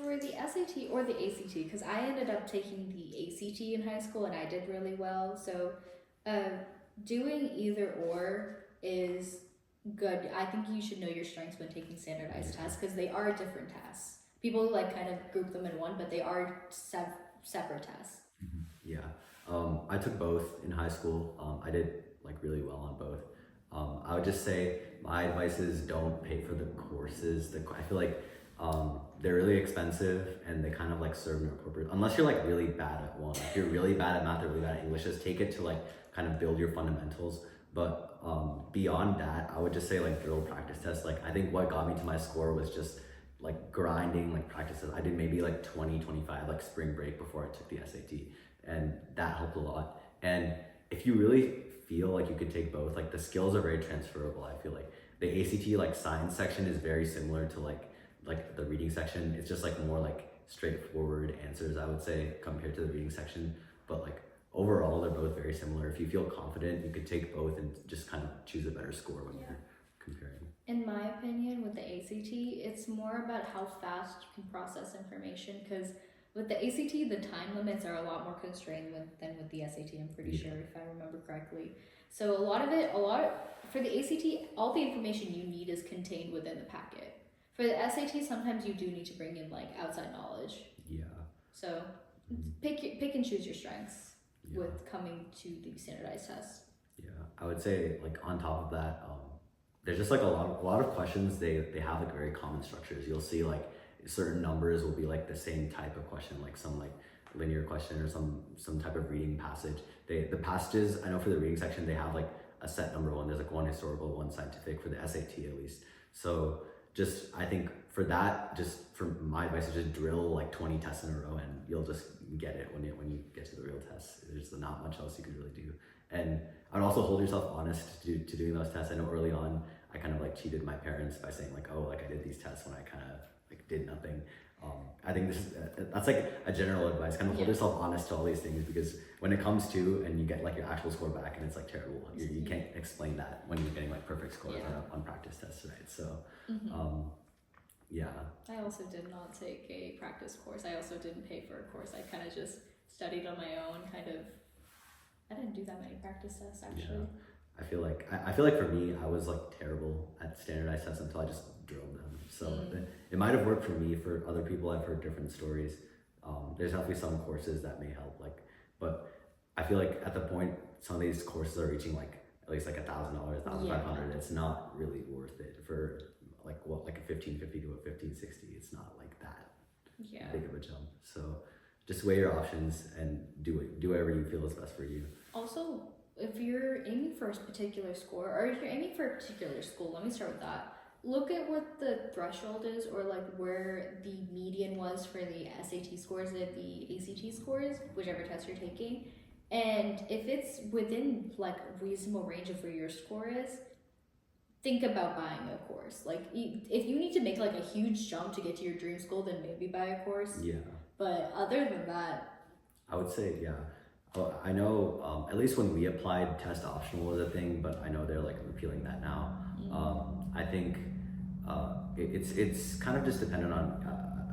for the SAT or the ACT, because I ended up taking the ACT in high school and I did really well. So doing either or is good. I think you should know your strengths when taking standardized tests because they are different tests. People like kind of group them in one, but they are separate tests. Yeah, I took both in high school. I did like really well on both. I would just say my advice is don't pay for the courses. I feel like they're really expensive and they kind of like serve no purpose unless you're like really bad at one. If you're really bad at math or really bad at English, just take it to like kind of build your fundamentals. But beyond that, I would just say like drill practice tests. Like I think what got me to my score was just like grinding like practices. I did maybe like 20, 25 like spring break before I took the SAT, and that helped a lot. And if you really feel like you could take both, like the skills are very transferable. I feel like the ACT like science section is very similar to like the reading section. It's just like more like straightforward answers, I would say, compared to the reading section. But like overall, they're both very similar. If you feel confident, you could take both and just kind of choose a better score when you're comparing. In my opinion, with the ACT, it's more about how fast you can process information, because with the ACT, the time limits are a lot more constrained than with the SAT, I'm pretty sure, if I remember correctly. So for the ACT, all the information you need is contained within the packet. For the SAT, sometimes you do need to bring in like outside knowledge. Yeah. So pick and choose your strengths with coming to the standardized test. Yeah, I would say like on top of that, there's just like a lot of questions. They have like very common structures. You'll see like certain numbers will be like the same type of question, like some like linear question or some type of reading passage. The passages, I know for the reading section, they have like a set number one. There's like one historical, one scientific for the SAT at least. So just, I think for that, just for my advice is just drill like 20 tests in a row and you'll just get it when you get to the real tests. There's not much else you can really do. And I would also hold yourself honest to doing those tests. I know early on, I kind of like cheated my parents by saying like, oh, like I did these tests when I kind of like did nothing. I think that's like a general advice, kind of hold yourself honest to all these things, because when it comes to and you get like your actual score back and it's like terrible, you can't explain that when you're getting like perfect scores on practice tests, right? So yeah. I also did not take a practice course. I also didn't pay for a course. I kind of just studied on my own, I didn't do that many practice tests actually. Yeah. I feel like for me, I was like terrible at standardized tests until I just drilled them. So it might have worked for me. For other people, I've heard different stories. There's definitely some courses that may help, but I feel like at the point some of these courses are reaching like at least like $1,000, $1,500. It's not really worth it for like a 1550 to a 1560. It's not like that big of a jump. So just weigh your options and do whatever you feel is best for you. Also, if you're aiming for a particular score, or if you're aiming for a particular school, let me start with that. Look at what the threshold is, or like where the median was for the SAT scores and the ACT scores, whichever test you're taking. And if it's within like a reasonable range of where your score is, think about buying a course. Like if you need to make like a huge jump to get to your dream school, then maybe buy a course. Yeah. But other than that, I would say, well, I know at least when we applied, test optional was a thing, but I know they're like repealing that now. I think it's kind of just dependent on,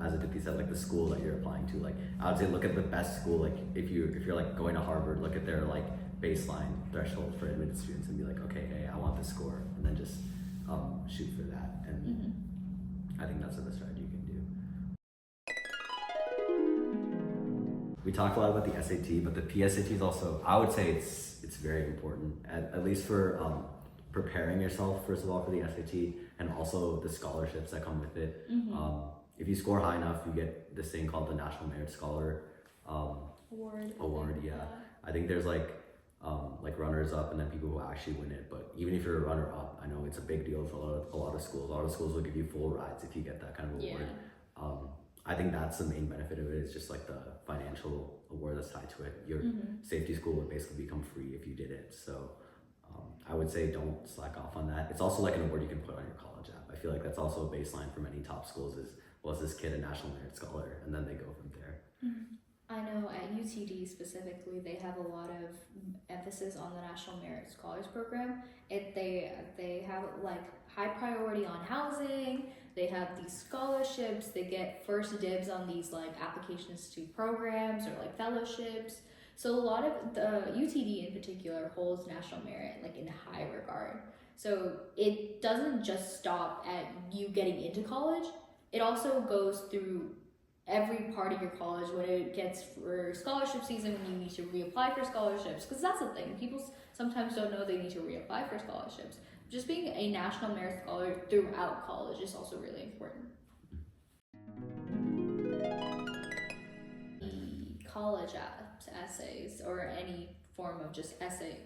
as Aditi said, like the school that you're applying to. Like I would say look at the best school. Like if you're like going to Harvard, look at their like baseline threshold for admitted students and be like, okay, hey, I want this score, and then just shoot for that. And I think that's the best strategy you can do. We talked a lot about the SAT, but the PSAT is also, I would say it's very important, at least for preparing yourself, first of all, for the SAT, and also the scholarships that come with it. If you score high enough, you get this thing called the National Merit Scholar Award. Yeah. I think there's like runners up and then people who actually win it. But even if you're a runner up, I know it's a big deal for a lot of schools. A lot of schools will give you full rides if you get that kind of award. I think that's the main benefit of it, is just like the financial award that's tied to it. Your safety school would basically become free if you did it. So I would say don't slack off on that. It's also like an award you can put on your college app. I feel like that's also a baseline for many top schools is, was this kid a National Merit Scholar? And then they go from there. I know at UTD specifically, they have a lot of emphasis on the National Merit Scholars Program. They have like high priority on housing. They have these scholarships. They get first dibs on these like applications to programs or like fellowships. So a lot of the UTD in particular holds national merit like in high regard. So it doesn't just stop at you getting into college. It also goes through every part of your college when it gets for scholarship season, when you need to reapply for scholarships, because that's the thing, people sometimes don't know they need to reapply for scholarships. Just being a national merit scholar throughout college is also really important. The college essays or any form of just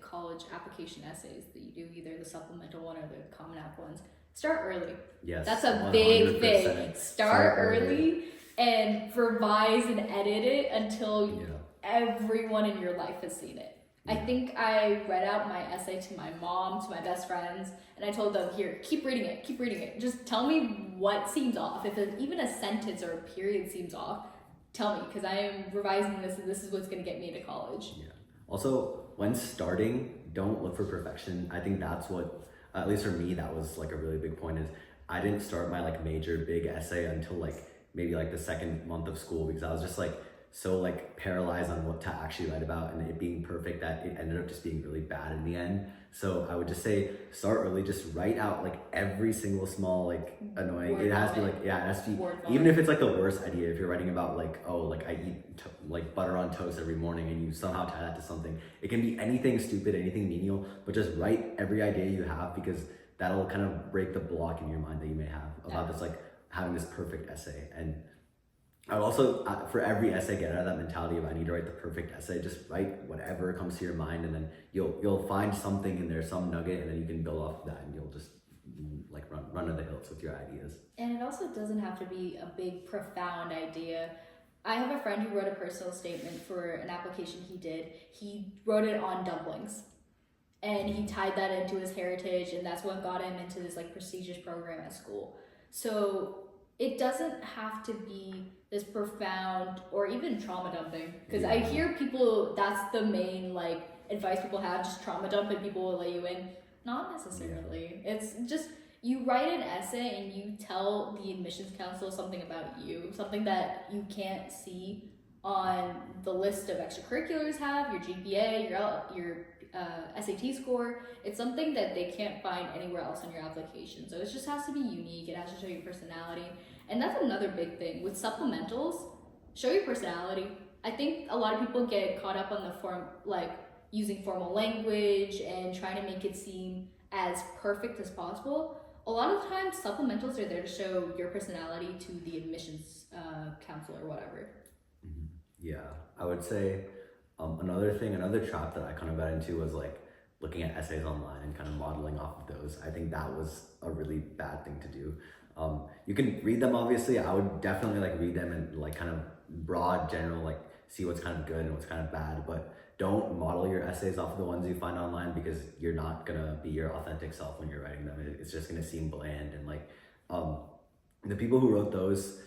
college application essays that you do, either the supplemental one or the common app ones, start early. Yes, that's a big thing. Start early and revise and edit it until everyone in your life has seen it. I think I read out my essay to my mom, to my best friends, and I told them, here, keep reading it. Just tell me what seems off. If even a sentence or a period seems off, tell me, because I am revising this and this is what's going to get me into college. Yeah. Also, when starting, don't look for perfection. I think that's what, at least for me, that was like a really big point, is I didn't start my like major big essay until like maybe like the second month of school, because I was just like so like paralyzed on what to actually write about, and it being perfect that it ended up just being really bad in the end. So I would just say start early, just write out like every single small like annoying, it has to be like, it has to be, even if it's like the worst idea, if you're writing about like, oh, like I eat like butter on toast every morning, and you somehow tie that to something, it can be anything stupid, anything menial, but just write every idea you have, because that'll kind of break the block in your mind that you may have about this like having this perfect essay. And I would also, for every essay, get out of that mentality of I need to write the perfect essay. Just write whatever comes to your mind, and then you'll find something in there, some nugget, and then you can build off of that, and you'll just like run to the hills with your ideas. And it also doesn't have to be a big, profound idea. I have a friend who wrote a personal statement for an application he did. He wrote it on dumplings, and he tied that into his heritage, and that's what got him into this like prestigious program at school. So it doesn't have to be this profound or even trauma dumping, because I hear people, that's the main like advice people have, just trauma dump and people will let you in. Not necessarily. It's just you write an essay and you tell the admissions council something about you, something that you can't see on the list of extracurriculars have, your GPA, your SAT score. It's something that they can't find anywhere else on your application. So it just has to be unique. It has to show your personality. And that's another big thing with supplementals. Show your personality. I think a lot of people get caught up on the form, like using formal language and trying to make it seem as perfect as possible. A lot of times supplementals are there to show your personality to the admissions council or whatever. Yeah, I would say another trap that I kind of got into was like looking at essays online and kind of modeling off of those. I think that was a really bad thing to do. You can read them, obviously. I would definitely like read them and like kind of broad, general, like see what's kind of good and what's kind of bad, but don't model your essays off of the ones you find online, because you're not gonna be your authentic self when you're writing them. It's just gonna seem bland, and like the people who wrote those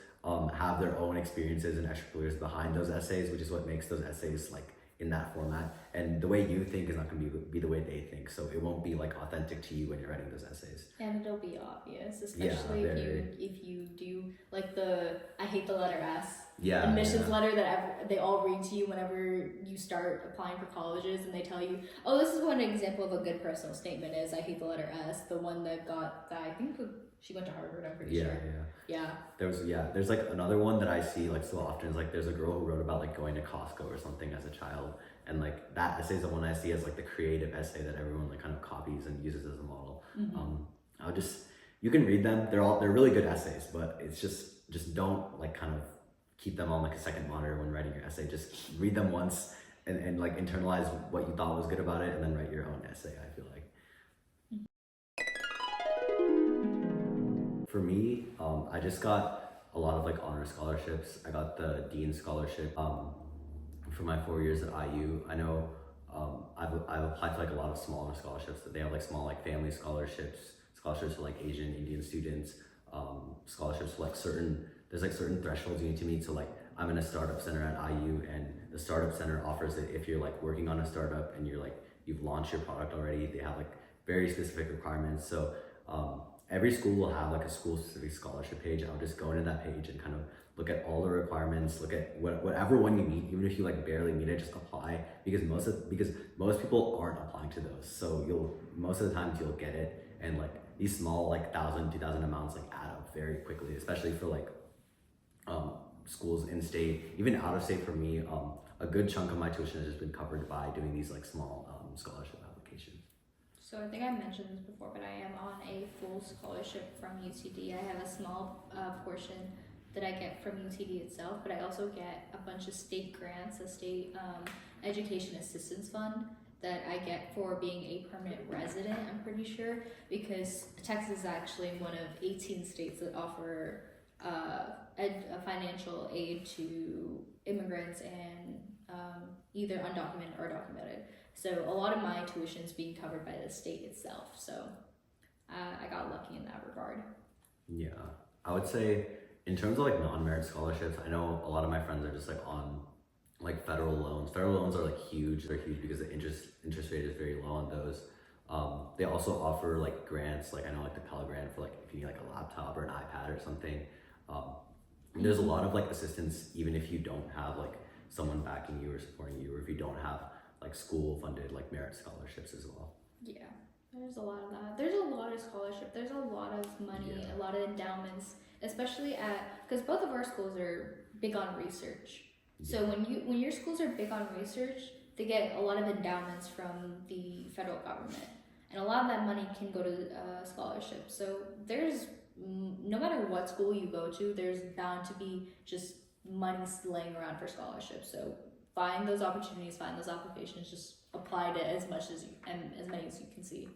have their own experiences and extracurriculars behind those essays, which is what makes those essays like in that format. And the way you think is not going to be the way they think, so it won't be like authentic to you when you're writing those essays. And it'll be obvious, especially if you do like the I hate the letter S admissions letter that they all read to you whenever you start applying for colleges, and they tell you, oh, this is what an example of a good personal statement is. I hate the letter S. The one that I think she went to Harvard, I'm pretty sure. There's like another one that I see like so often is like there's a girl who wrote about like going to Costco or something as a child, and like that essay is the one I see as like the creative essay that everyone like kind of copies and uses as a model. You can read them, they're really good essays, but it's just don't like kind of keep them on like a second monitor when writing your essay. Just read them once and like internalize what you thought was good about it, and then write your own essay, I feel like. For me, I just got a lot of like honor scholarships. I got the Dean Scholarship for my 4 years at IU. I know I've applied to like a lot of smaller scholarships. That they have like small like family scholarships for like Asian, Indian students, scholarships for like certain thresholds you need to meet. So like I'm in a startup center at IU, and the startup center offers it if you're like working on a startup and you're like you've launched your product already. They have like very specific requirements. So every school will have like a school specific scholarship page. I'll just go into that page and kind of look at all the requirements, look at whatever one you meet, even if you like barely meet it, just apply, because most people aren't applying to those. So most of the times you'll get it, and like these small like 1,000, 2,000 amounts like add up very quickly, especially for like schools in state, even out of state. For me, a good chunk of my tuition has just been covered by doing these like small scholarship applications. So I think I mentioned this before, but I am on a full scholarship from UTD. I have a small portion that I get from UTD itself, but I also get a bunch of state grants, a state education assistance fund that I get for being a permanent resident, I'm pretty sure, because Texas is actually one of 18 states that offer a financial aid to immigrants and either undocumented or documented. So a lot of my tuition is being covered by the state itself. So I got lucky in that regard. Yeah, I would say in terms of like non-merit scholarships, I know a lot of my friends are just like on like federal loans. Federal loans are like huge. They're huge because the interest rate is very low on those. They also offer like grants, like I know like the Pell Grant for like if you need like a laptop or an iPad or something. There's a lot of like assistance even if you don't have like someone backing you or supporting you, or if you don't have like school funded like merit scholarships as well. Yeah, there's a lot of that. There's a lot of scholarship. There's a lot of money, a lot of endowments, especially because both of our schools are big on research. So when your schools are big on research, they get a lot of endowments from the federal government, and a lot of that money can go to scholarships. So there's no matter what school you go to, there's bound to be just money laying around for scholarships. So find those opportunities, find those applications, just apply to as much as you and as many as you can see.